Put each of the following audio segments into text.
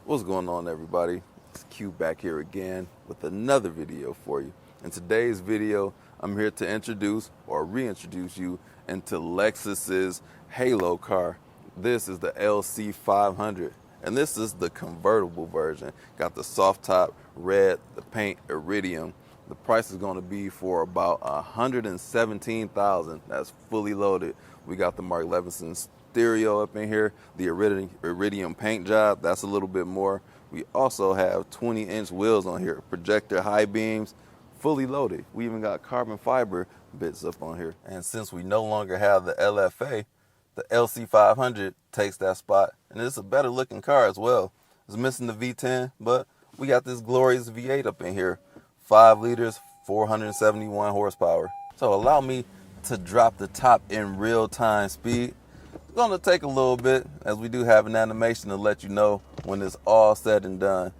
What's going on, everybody? It's Q back here again with another video for you. In today's video, I'm here to introduce or reintroduce you into Lexus's Halo car. This is the LC500, and this is the convertible version. Got the soft top, red, the paint iridium. The price is going to be for about $117,000. That's fully loaded. We got the Mark Levinson stereo up in here, the iridium paint job, that's a little bit more. We also have 20-inch wheels on here, projector high beams, fully loaded. We even got carbon fiber bits up on here. And since we no longer have the LFA, the LC500 takes that spot, and it's a better looking car as well. It's missing the V10, but we got this glorious V8 up in here, 5 liters, 471 horsepower. So allow me to drop the top in real-time speed. It's gonna take a little bit, as we do have an animation to let you know when it's all said and done.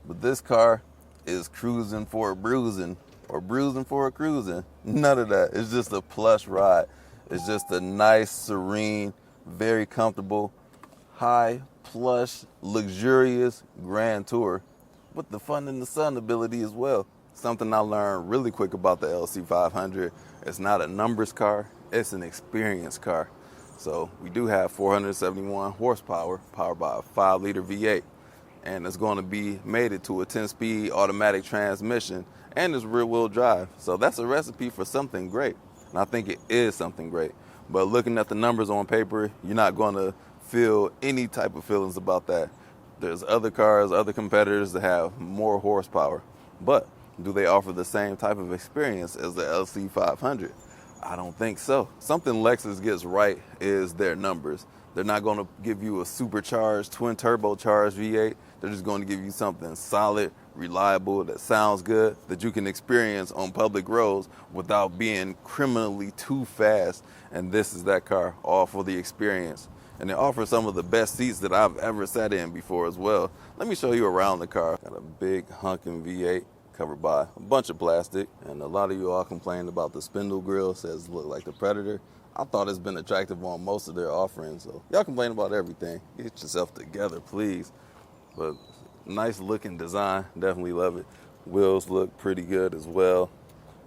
But this car is cruising for a bruising, or bruising for a cruising. None of that. It's just a plush ride. It's just a nice, serene, very comfortable, high, plush, luxurious grand tour with the fun in the sun ability as well. Something I learned really quick about the LC500, it's not a numbers car, it's an experience car. So we do have 471 horsepower, powered by a 5-liter V8, and it's going to be mated to a 10-speed automatic transmission, and it's rear-wheel drive. So that's a recipe for something great, and I think it is something great. But looking at the numbers on paper, you're not going to feel any type of feelings about that. There's other cars, other competitors that have more horsepower, but do they offer the same type of experience as the LC500? I don't think so. Something Lexus gets right is their numbers. They're not going to give you a supercharged, twin turbocharged V8. They're just going to give you something solid, reliable, that sounds good, that you can experience on public roads without being criminally too fast. And this is that car, all for the experience. And they offer some of the best seats that I've ever sat in before as well. Let me show you around the car. Got a big honking V8. Covered by a bunch of plastic, and a lot of you all complained about the spindle grille, says look like the Predator. I thought it's been attractive on most of their offerings, so y'all complain about everything. Get yourself together, please. But nice looking design, definitely love it. Wheels look pretty good as well.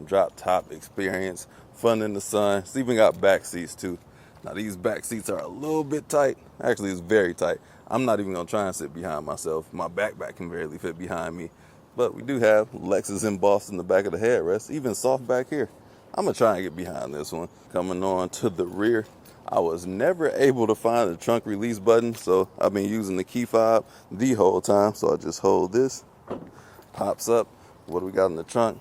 Drop top experience, fun in the sun. It's even got back seats too. Now these back seats are a little bit tight. Actually, it's very tight. I'm not even gonna try and sit behind myself. My backpack can barely fit behind me. But we do have Lexus embossed in the back of the headrest, even soft back here. I'm gonna try and get behind this one. Coming on to the rear, I was never able to find the trunk release button, so I've been using the key fob the whole time. So I just hold this, pops up. What do we got in the trunk?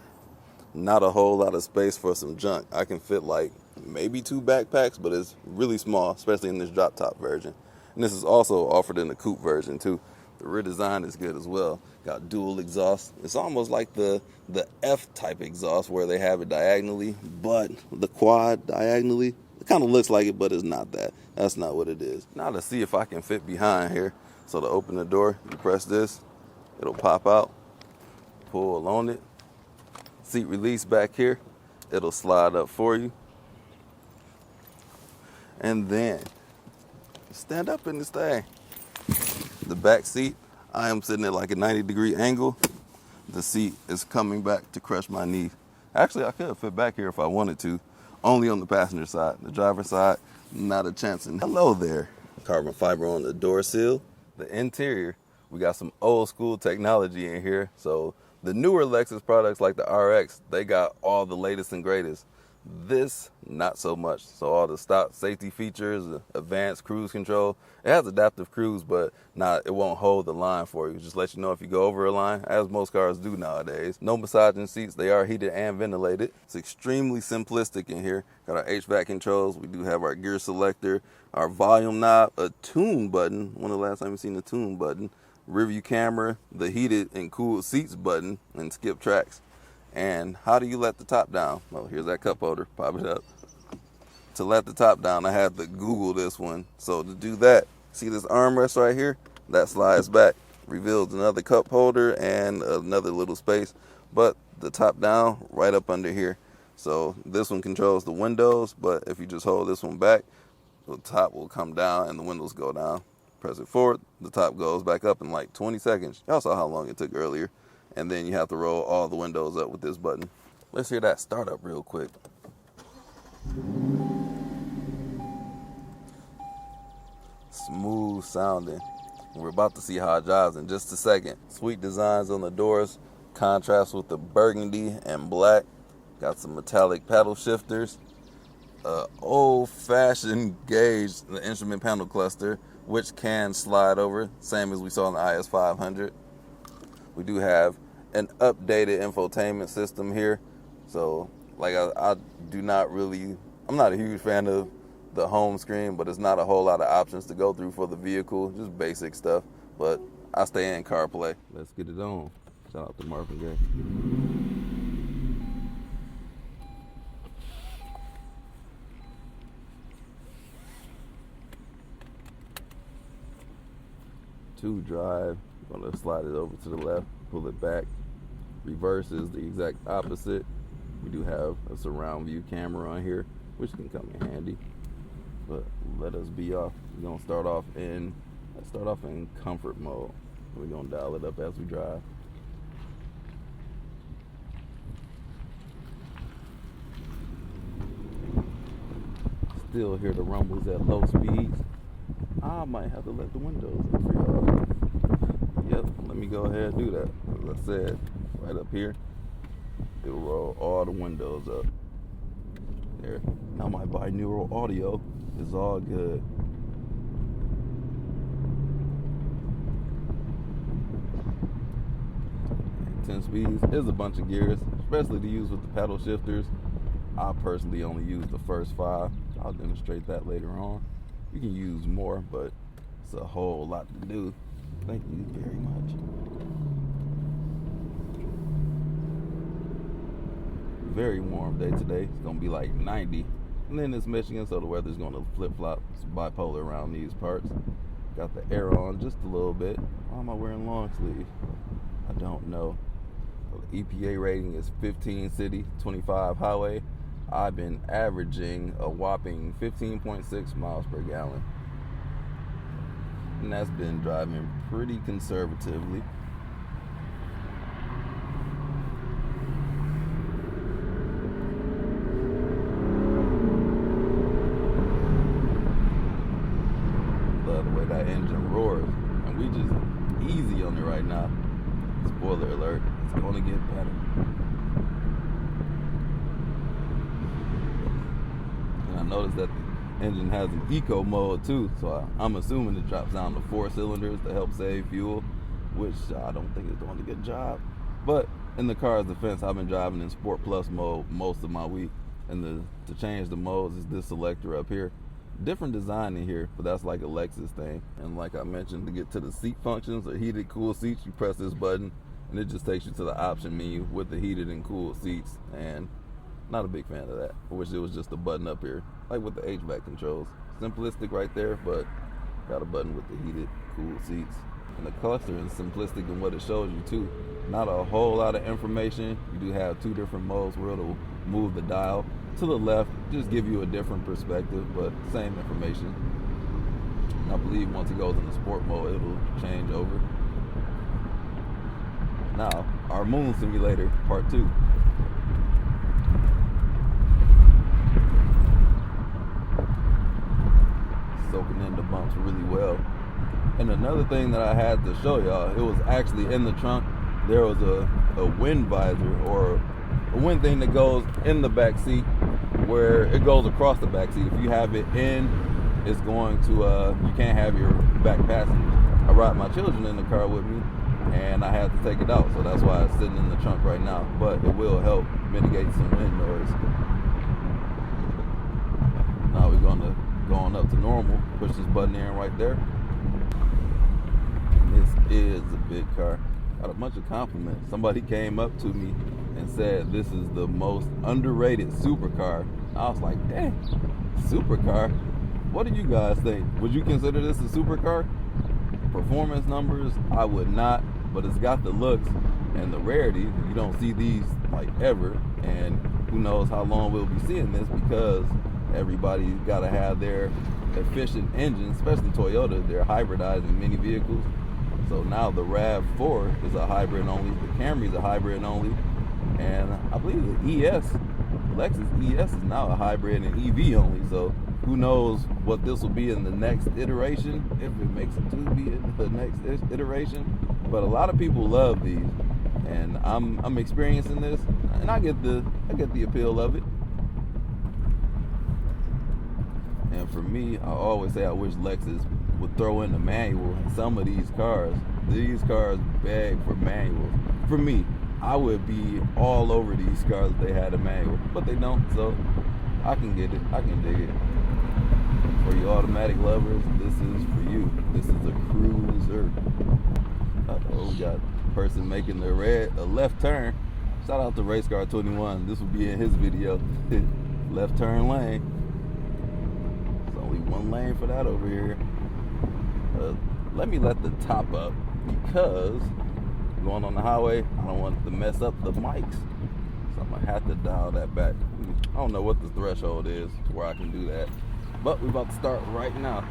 Not a whole lot of space for some junk. I can fit like maybe 2 backpacks, but it's really small, especially in this drop top version. And this is also offered in the coupe version too. The rear design is good as well. Got dual exhaust. It's almost like the F-type exhaust where they have it diagonally, but the quad diagonally, it kind of looks like it, but it's not that. That's not what it is. Now to see if I can fit behind here. So to open the door, you press this, it'll pop out, pull on it. Seat release back here, it'll slide up for you. And then stand up in this thing. The back seat, I am sitting at like a 90-degree angle. The seat is coming back to crush my knee. Actually, I could fit back here if I wanted to, only on the passenger side. The driver's side, not a chance. And hello there. Carbon fiber on the door sill. The interior, we got some old school technology in here. So the newer Lexus products like the RX, they got all the latest and greatest. This, not so much. So all the stock safety features, advanced cruise control. It has adaptive cruise, but it won't hold the line for you. Just let you know if you go over a line, as most cars do nowadays. No massaging seats. They are heated and ventilated. It's extremely simplistic in here. Got our HVAC controls. We do have our gear selector, our volume knob, a tune button. When the last time you've seen the tune button? Rear view camera, the heated and cooled seats button, and skip tracks. And how do you let the top down? Well, here's that cup holder. Pop it up. To let the top down, I had to Google this one. So to do that, see this armrest right here? That slides back, reveals another cup holder and another little space. But the top down, right up under here. So this one controls the windows, but if you just hold this one back, the top will come down and the windows go down. press it forward, the top goes back up in like 20 seconds. Y'all saw how long it took earlier. And then you have to roll all the windows up with this button. Let's hear that start up real quick. Smooth sounding. We're about to see how it drives in just a second. Sweet designs on the doors, contrast with the burgundy and black. Got some metallic paddle shifters. Old-fashioned gauge, the instrument panel cluster, which can slide over, same as we saw in the IS500. We do have an updated infotainment system here. So, like I'm not a huge fan of the home screen, but it's not a whole lot of options to go through for the vehicle, just basic stuff. But I stay in CarPlay. Let's get it on. Shout out to Marvin Gaye. To drive, I'm gonna slide it over to the left, pull it back. Reverse is the exact opposite. We do have a surround view camera on here, which can come in handy. But let us be off. We're gonna start off in comfort mode. We're gonna dial it up as we drive. Still hear the rumbles at low speeds. I might have to let the windows up for y'all. Yep, let me go ahead and do that. As I said, right up here, it'll roll all the windows up. There. Now my binaural audio is all good. And 10 speeds is a bunch of gears, especially to use with the paddle shifters. I personally only use the first 5. I'll demonstrate that later on. You can use more, but it's a whole lot to do. Thank you very much. Very warm day today. It's gonna be like 90. And then it's Michigan, so the weather's gonna flip-flop. It's bipolar around these parts. Got the air on just a little bit. Why am I wearing long sleeves? I don't know. The EPA rating is 15 city, 25 highway. I've been averaging a whopping 15.6 miles per gallon. And that's been driving pretty conservatively. Love the way that engine roars. And we just easy on it right now. Spoiler alert, it's gonna get better. I noticed that the engine has an eco mode too, so I'm assuming it drops down to 4 cylinders to help save fuel, which I don't think is doing a good job. But in the car's defense, I've been driving in Sport Plus mode most of my week, and to change the modes is this selector up here. Different design in here, but that's like a Lexus thing. And like I mentioned, to get to the seat functions or heated, cool seats, you press this button, and it just takes you to the option menu with the heated and cooled seats. And not a big fan of that. I wish it was just a button up here, like with the HVAC controls. Simplistic right there, but got a button with the heated, cool seats. And the cluster is simplistic in what it shows you too. Not a whole lot of information. You do have 2 different modes where it'll move the dial to the left, just give you a different perspective, but same information. And I believe once it goes into sport mode, it'll change over. Now, our moon simulator, part 2. Soaking in the bumps really well. And another thing that I had to show y'all, it was actually in the trunk. There was a wind visor, or a wind thing that goes in the back seat, where it goes across the back seat. If you have it in, it's going to you can't have your back passenger. I ride my children in the car with me, and I had to take it out, so that's why it's sitting in the trunk right now. But it will help mitigate some wind noise. Now we're gonna go on up to normal. Push this button in right there. This is a big car. Got a bunch of compliments. Somebody came up to me and said this is the most underrated supercar. I was like, dang, supercar? What do you guys think? Would you consider this a supercar? Performance numbers, I would not, but it's got the looks and the rarity. You don't see these like ever, and who knows how long we'll be seeing this, because everybody's got to have their efficient engines, especially Toyota. They're hybridizing many vehicles. So now the RAV4 is a hybrid only, the Camry is a hybrid only, and I believe the Lexus ES is now a hybrid and EV only. So who knows what this will be in the next iteration, if it makes it to be in the next iteration. But a lot of people love these, and I'm experiencing this, and I get the appeal of it. And for me, I always say I wish Lexus would throw in the manual in some of these cars. These cars beg for manuals. For me, I would be all over these cars if they had a manual, but they don't, so I can get it. I can dig it. For you automatic lovers, this is for you. This is a cruiser. Uh-oh, we got a person making a left turn. Shout out to Race Car 21. This will be in his video. Left turn lane. There's only one lane for that over here. Let me let the top up, because going on the highway, I don't want to mess up the mics, so I'm gonna have to dial that back. I don't know what the threshold is to where I can do that, but we're about to start right now.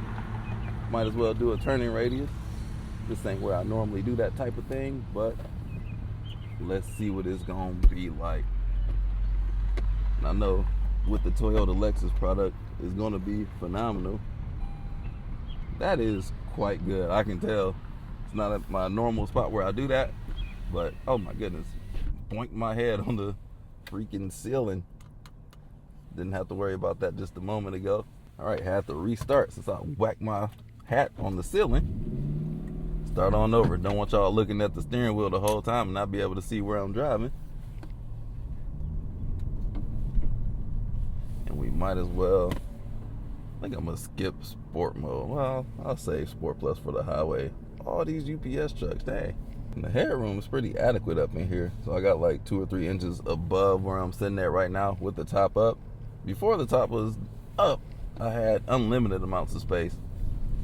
Might as well do a turning radius. This ain't where I normally do that type of thing, but let's see what it's gonna be like. And I know with the Toyota Lexus product, it's gonna be phenomenal. That is quite good. I can tell it's not at my normal spot where I do that, but oh my goodness, boinked my head on the freaking ceiling. Didn't have to worry about that just a moment ago. All right, had to restart since I whacked my hat on the ceiling. Start on over. Don't want y'all looking at the steering wheel the whole time and not be able to see where I'm driving. And we might as well, I think I'm gonna skip sport mode. Well, I'll save Sport Plus for the highway. All these UPS trucks, dang. And the headroom is pretty adequate up in here. So I got like 2 or 3 inches above where I'm sitting at right now with the top up. Before the top was up, I had unlimited amounts of space,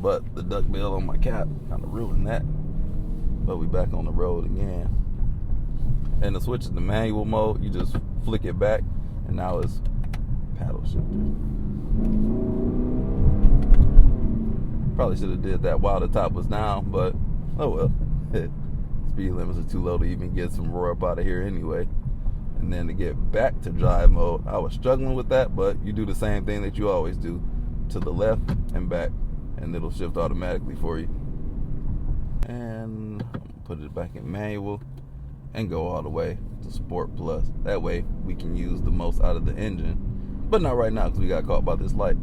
but the duckbill on my cap kind of ruined that. But we back on the road again. And the switch is the manual mode. You just flick it back, and now it's paddle shifter. Probably should have did that while the top was down, but oh well. Speed limits are too low to even get some roar up out of here anyway. And then to get back to drive mode, I was struggling with that, but you do the same thing that you always do, to the left and back, and it'll shift automatically for you. And put it back in manual and go all the way to Sport Plus. That way we can use the most out of the engine, but not right now because we got caught by this light.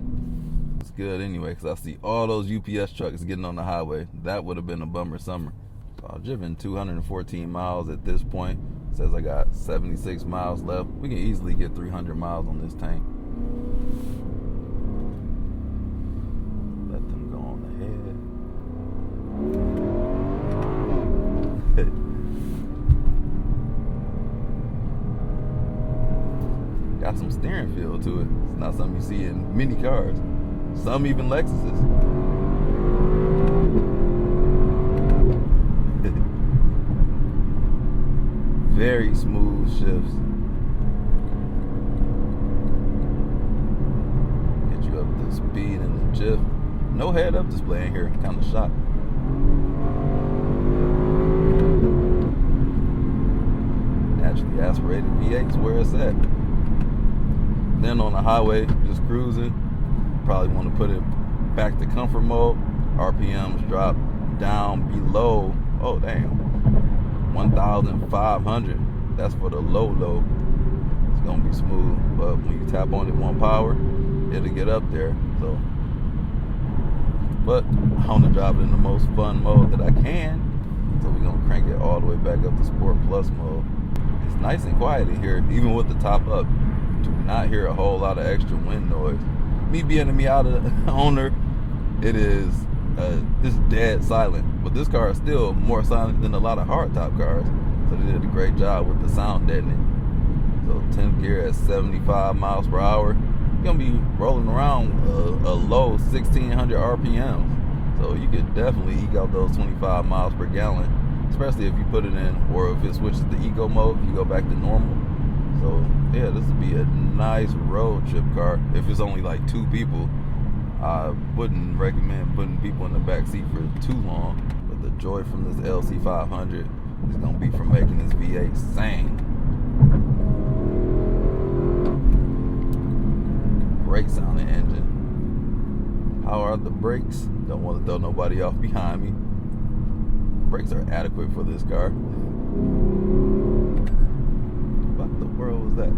It's good anyway, because I see all those UPS trucks getting on the highway. That would have been a bummer summer. So I've driven 214 miles at this point. It says I got 76 miles left. We can easily get 300 miles on this tank. Let them go on ahead. Got some steering feel to it. It's not something you see in many cars. Some even Lexuses. Very smooth shifts. Get you up to speed in the jiff. No head-up display in here. Kind of shocked. Naturally aspirated V8's where it's at. Then on the highway, just cruising. Probably want to put it back to comfort mode. RPMs drop down below, oh damn, 1,500. That's for the low. It's gonna be smooth, but when you tap on it one power, it'll get up there. So, but I want to drive it in the most fun mode that I can. So we're gonna crank it all the way back up to Sport Plus mode. It's nice and quiet in here, even with the top up. Do not hear a whole lot of extra wind noise. Me being a Miata owner, it is it's dead silent. But this car is still more silent than a lot of hardtop cars. So they did a great job with the sound deadening. So 10th gear at 75 miles per hour. You're gonna be rolling around a low 1,600 RPMs. So you could definitely eke out those 25 miles per gallon, especially if you put it in, or if it switches to eco mode, if you go back to normal. So yeah, this would be a nice road trip car if it's only like 2 people I wouldn't recommend putting people in the back seat for too long, but the joy from this LC500 is going to be from making this V8 sing. Great sounding engine. How are the brakes? Don't want to throw nobody off behind me. Brakes are adequate for this car. What the world was that?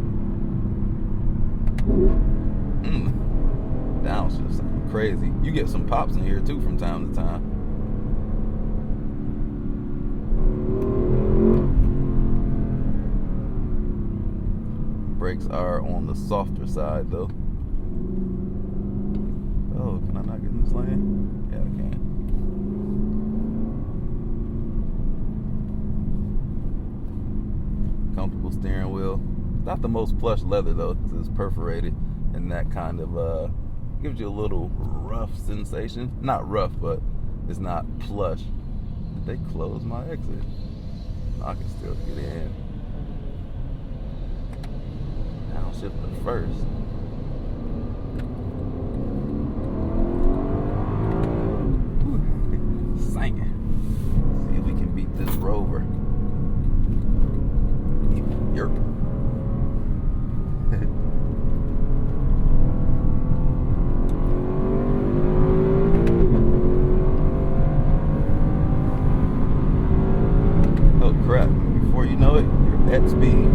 Downshift sound crazy. You get some pops in here too from time to time. Brakes are on the softer side though. Oh, can I not get in this lane? Yeah, I can. Comfortable steering wheel. It's not the most plush leather though, because it's perforated, and that kind of gives you a little rough sensation. Not rough, but it's not plush. Did they close my exit? I can still get in. Downshift the first. Singing. See if we can beat this Rover. Yerp. Oh crap, before you know it, you're at speed.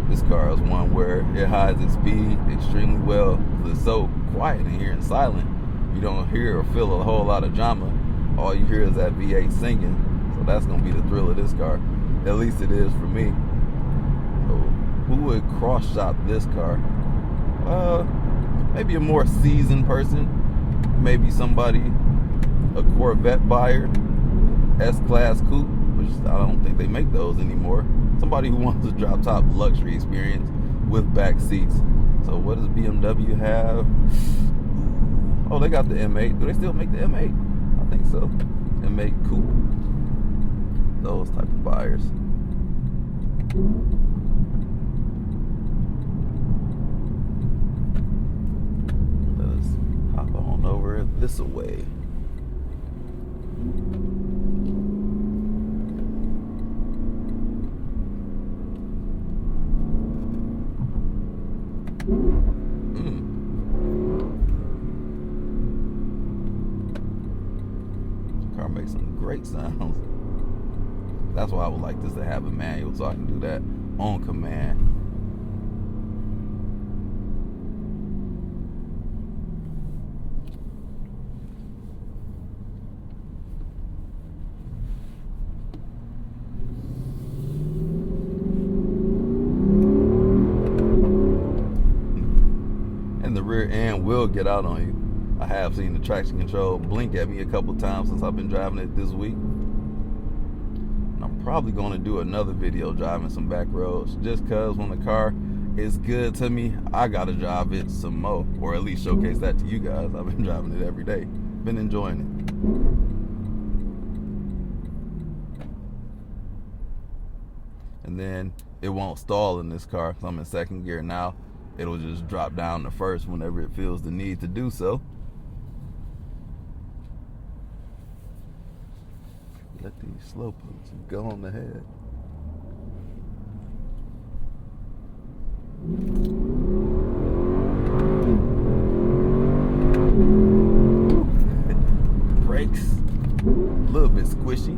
This car is one where it hides its speed extremely well because it's so quiet in here and silent. You don't hear or feel a whole lot of drama. All you hear is that V8 singing. So that's going to be the thrill of this car. At least it is for me. So who would cross-shop this car? Maybe a more seasoned person. Maybe somebody, a Corvette buyer, S-Class coupe, which I don't think they make those anymore. Somebody who wants a drop-top luxury experience with back seats. So what does BMW have? Oh, they got the M8. Do they still make the M8? I think so. M8 coupe. Those type of buyers. Let us hop on over this way. Car makes some great sounds. That's why I would like this to have a manual, so I can do that on command. And the rear end will get out on you. I have seen the traction control blink at me a couple times since I've been driving it this week. And I'm probably going to do another video driving some back roads, just because when the car is good to me, I got to drive it some more, or at least showcase that to you guys. I've been driving it every day. Been enjoying it. And then it won't stall in this car because I'm in second gear now. It'll just drop down to first whenever it feels the need to do so. Let these slow pokes go on ahead. Brakes, a little bit squishy.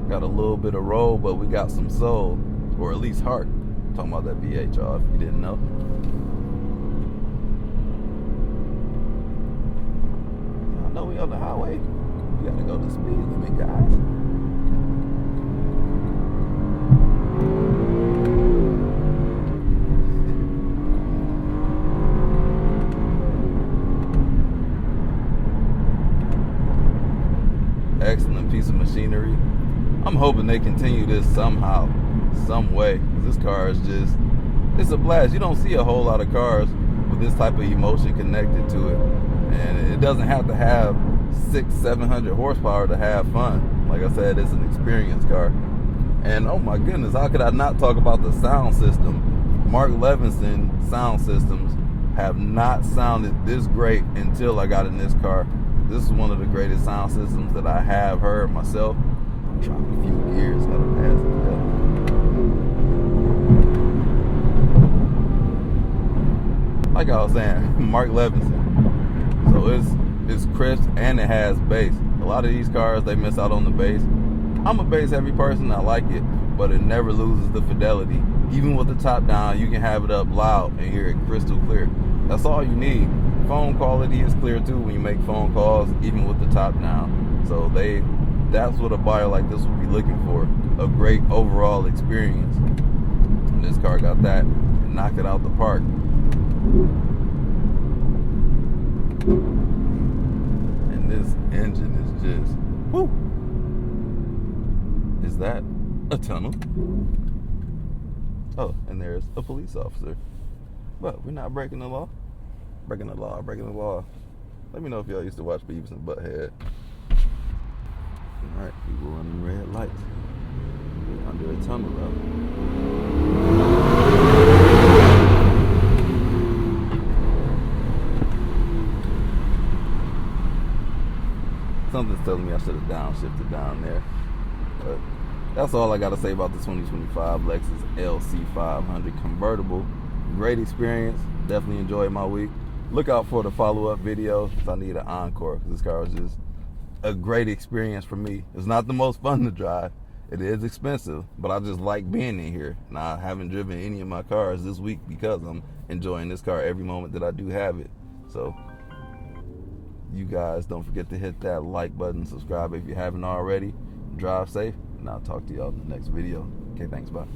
Got a little bit of roll, but we got some soul, or at least heart. I'm talking about that V8, y'all, if you didn't know. I know we on the highway. We gotta go the speed limit, guys. Excellent piece of machinery. I'm hoping they continue this somehow, some way, because this car is just, it's a blast. You don't see a whole lot of cars with this type of emotion connected to it. And it doesn't have to have 600-700 horsepower to have fun. Like I said, it's an experience car. And oh my goodness, how could I not talk about the sound system? Mark Levinson sound systems have not sounded this great until I got in this car. This is one of the greatest sound systems that I have heard myself. Drop a few gears, gotta pass it up. Like I was saying, Mark Levinson. So it's crisp and it has bass. A lot of these cars, they miss out on the bass. I'm a bass heavy person, I like it, but it never loses the fidelity. Even with the top down, you can have it up loud and hear it crystal clear. That's all you need. Phone quality is clear too when you make phone calls, even with the top down. So that's what a buyer like this would be looking for, a great overall experience. And this car got that and knocked it out the park. And this engine is just, whoo! Is that a tunnel? Oh, and there's a police officer. But we're not breaking the law. Breaking the law, breaking the law. Let me know if y'all used to watch Beavis and Butthead. Alright, people running red lights. Under a tunnel though. Something's telling me I should have downshifted down there. But that's all I got to say about the 2025 Lexus LC500 convertible. Great experience. Definitely enjoyed my week. Look out for the follow-up video because I need an encore. This car was just a great experience for me. It's not the most fun to drive. It is expensive, but I just like being in here. Now, I haven't driven any of my cars this week because I'm enjoying this car every moment that I do have it. So, you guys don't forget to hit that like button, subscribe if you haven't already. Drive safe, and I'll talk to y'all in the next video. Okay, thanks, bye.